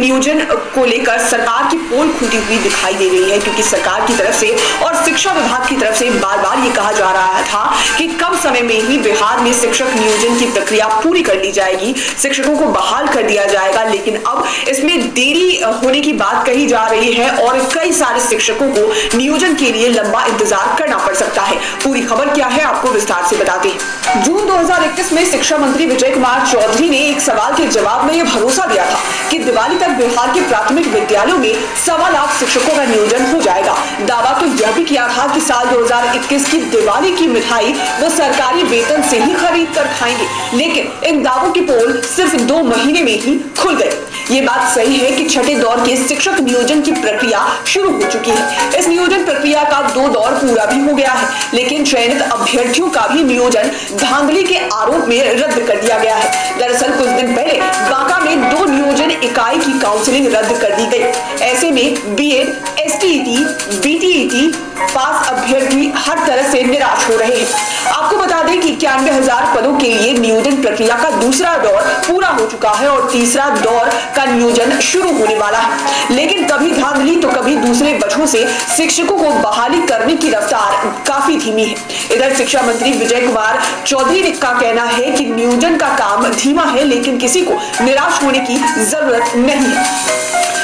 नियोजन को लेकर सरकार की पोल खुलती हुई दिखाई दे रही है, क्योंकि सरकार की तरफ से और शिक्षा विभाग की तरफ से बार बार ये कहा जा रहा था कि कम समय में ही बिहार में शिक्षक नियोजन की प्रक्रिया पूरी कर ली जाएगी, शिक्षकों को बहाल कर दिया जाएगा। लेकिन अब इसमें देरी होने की बात कही जा रही है और कई सारे शिक्षकों को नियोजन के लिए लंबा इंतजार करना पड़ सकता है। पूरी खबर क्या है आपको विस्तार से बताते हैं। जून 2021 में शिक्षा मंत्री विजय कुमार चौधरी ने एक सवाल के जवाब में यह भरोसा दिया था कि दिवाली तक बिहार के प्राथमिक विद्यालयों में 1.25 लाख शिक्षकों का नियोजन हो जाएगा। दावा तो यह भी किया था कि साल 2021 की दिवाली की मिठाई वो सरकारी वेतन से ही खरीद कर खाएंगे, लेकिन इन दावों की पोल सिर्फ 2 महीने में ही खुल गई। ये बात सही है कि छठे दौर के शिक्षक नियोजन की प्रक्रिया शुरू हो चुकी है। इस नियोजन प्रक्रिया का 2 दौर पूरा भी हो गया है, लेकिन चयनित अभ्यर्थियों का भी नियोजन धांधली के आरोप में रद्द कर दिया गया है। दरअसल कुछ दिन पहले बांका में 2 नियोजन इकाई की काउंसलिंग रद्द कर दी गई। ऐसे में बीएड, एसटीईटी, बीटीईटी पास अभ्यर्थी हर तरह से निराश हो रहे हैं। आपको बता दें कि 91,000 पदों के लिए नियोजन प्रक्रिया का दूसरा दौर पूरा हो चुका है और तीसरा दौर का नियोजन शुरू होने वाला है, लेकिन कभी धांधली तो कभी दूसरे वजहों से शिक्षकों को बहाली करने की रफ्तार काफी धीमी है। इधर शिक्षा मंत्री विजय कुमार चौधरी का कहना है कि नियोजन का काम धीमा है, लेकिन किसी को निराश होने की जरूरत नहीं है।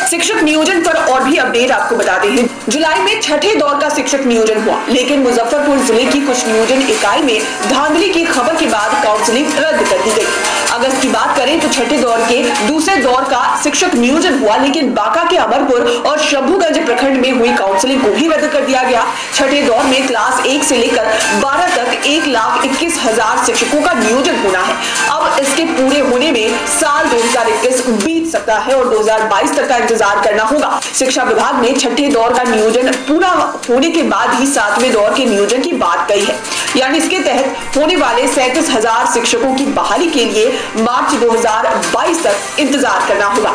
शिक्षक नियोजन पर और भी अपडेट आपको बताते हैं। जुलाई में छठे दौर का शिक्षक नियोजन हुआ, लेकिन मुजफ्फरपुर जिले की कुछ नियोजन इकाई में धांधली की खबर के बाद काउंसलिंग रद्द कर दी गई। अगस्त की बात करें तो छठे दौर के दूसरे दौर का शिक्षक नियोजन हुआ, लेकिन बांका के अमरपुर और शंभूगंज प्रखंड में हुई काउंसलिंग को भी रद्द कर दिया गया। छठे दौर में क्लास 1 से लेकर 12 तक 1,21,000 शिक्षकों का नियोजन होना है। अब इसके पूरे होने में साल 2021 बीत सकता है और 2022 तक का इंतजार करना होगा। शिक्षा विभाग ने छठे दौर का नियोजन पूरा होने के बाद ही 7वें दौर के नियोजन की बात कही है, यानी इसके तहत होने वाले 37,000 शिक्षकों की बहाली के लिए मार्च 2022 तक इंतजार करना होगा।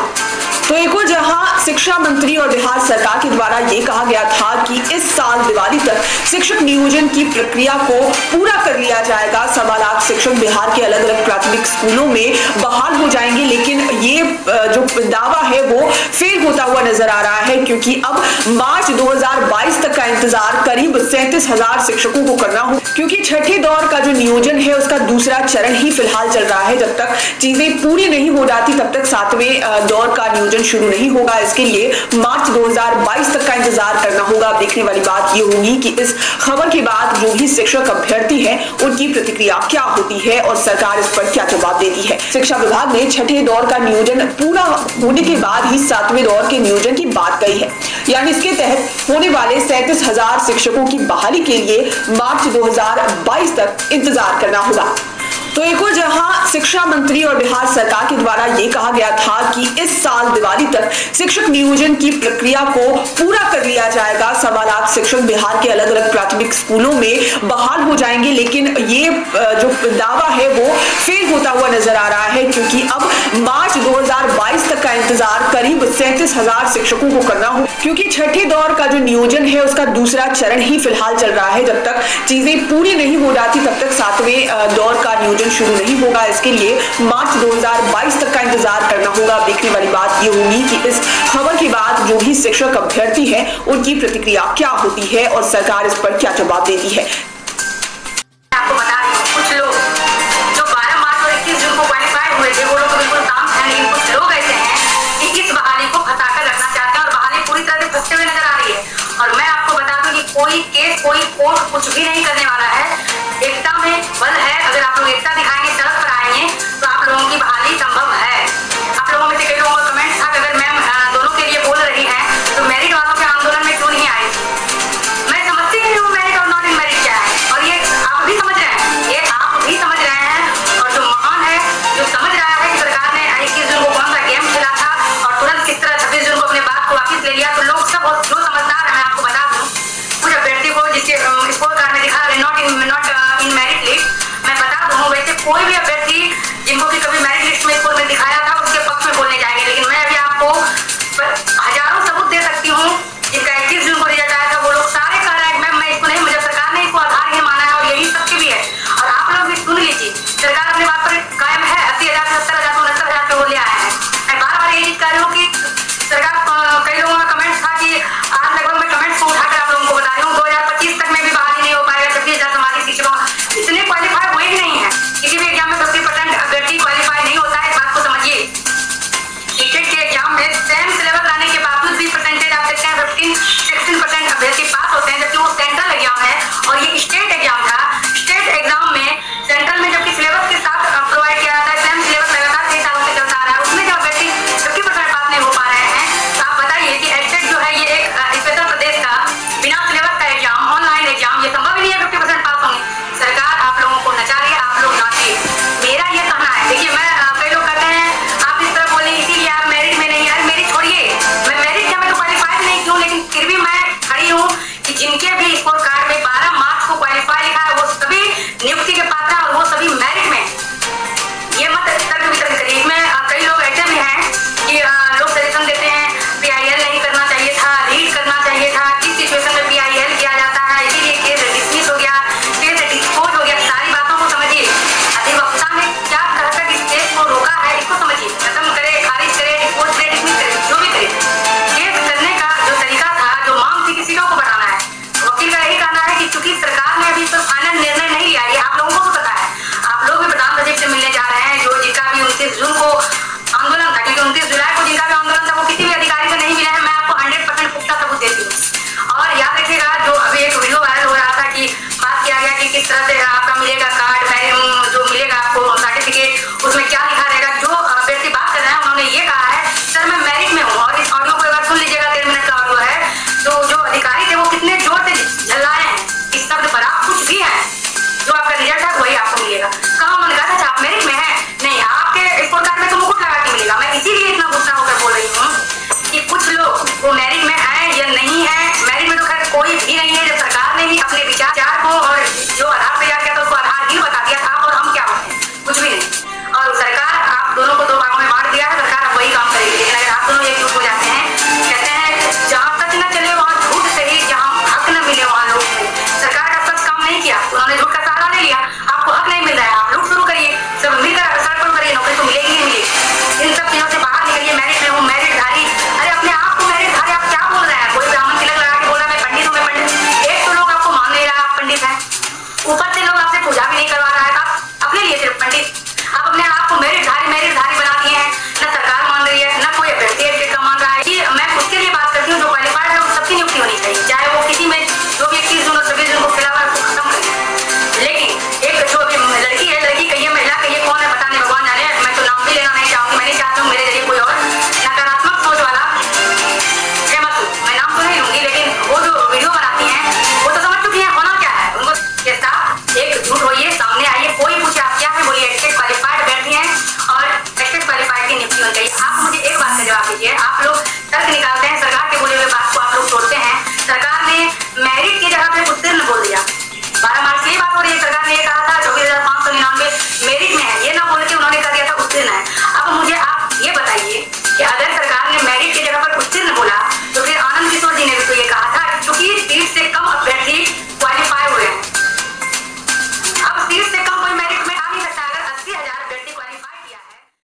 तो एक और जहां शिक्षा मंत्री और बिहार सरकार के द्वारा ये कहा गया था कि इस साल दिवाली तक शिक्षक नियोजन की प्रक्रिया को पूरा कर लिया जाएगा, 1.25 लाख शिक्षक बिहार के अलग अलग प्राथमिक स्कूलों में बहाल हो जाएंगे, लेकिन ये जो दावा है वो फेल होता हुआ नजर आ रहा है, क्योंकि अब मार्च 2022 तक का इंतजार करीब 37,000 शिक्षकों को करना हो, क्योंकि छठे दौर का जो नियोजन है उसका दूसरा चरण ही फिलहाल चल रहा है। जब तक चीजें पूरी नहीं हो जाती तब तक 7वें दौर का नियोजन शुरू नहीं होगा। इसके लिए मार्च 2022 तक का इंतजार करना होगा। अब देखने वाली बात ये होगी कि इस खबर के बाद जो भी शिक्षक अभ्यर्थी हैं उनकी प्रतिक्रिया क्या होती है और सरकार इस पर क्या जवाब देती है। शिक्षा विभाग ने छठे दौर का नियोजन पूरा होने के बाद ही 7वें दौर के नियोजन की बात कही है, यानी इसके तहत होने वाले 37,000 शिक्षकों की बहाली के लिए मार्च 2022 तक इंतजार करना होगा। तो एक और जहां शिक्षा मंत्री और बिहार सरकार के द्वारा ये कहा गया था कि इस साल दिवाली तक शिक्षक नियोजन की प्रक्रिया को पूरा कर लिया जाएगा, 1.25 लाख शिक्षक बिहार के अलग अलग प्राथमिक स्कूलों में बहाल हो जाएंगे, लेकिन ये जो दावा है वो फेल होता हुआ नजर आ रहा है, क्योंकि अब मार्च 2022 तक का इंतजार करीब 37,000 शिक्षकों को करना हो, क्योंकि छठे दौर का जो नियोजन है उसका दूसरा चरण ही फिलहाल चल रहा है। जब तक चीजें पूरी नहीं हो जाती तब तक 7वें दौर का नियोजन शुरू नहीं होगा। इसके लिए मार्च 2022 तक का इंतजार करना होगा। देखने वाली बात ये होगी कि इस खबर के बाद जो भी शिक्षक अभ्यर्थी हैं उनकी प्रतिक्रिया क्या होती है और सरकार इस पर क्या जवाब देती है। आपको बता रही हूँ, कुछ लोग जो 12 मार्च और 21 जून को क्वालिफाई हुए थे वो लोग बिल्कुल काम है, लेकिन कुछ लोग ऐसे हैं कि इस बहाली को फंसा कर रखना चाहते हैं और बहाली पूरी तरह से फंसते हुए नजर आ रही है। और मैं आपको बता दूं कि कोई केस, कोई कोर्ट कुछ भी नहीं करने वाला है। एकता में बल है। अगर आप लोग एकता दिखाएंगे, सड़क पर आएंगे तो आप लोगों की बहाली संभव है। आप लोगों में से कई लोग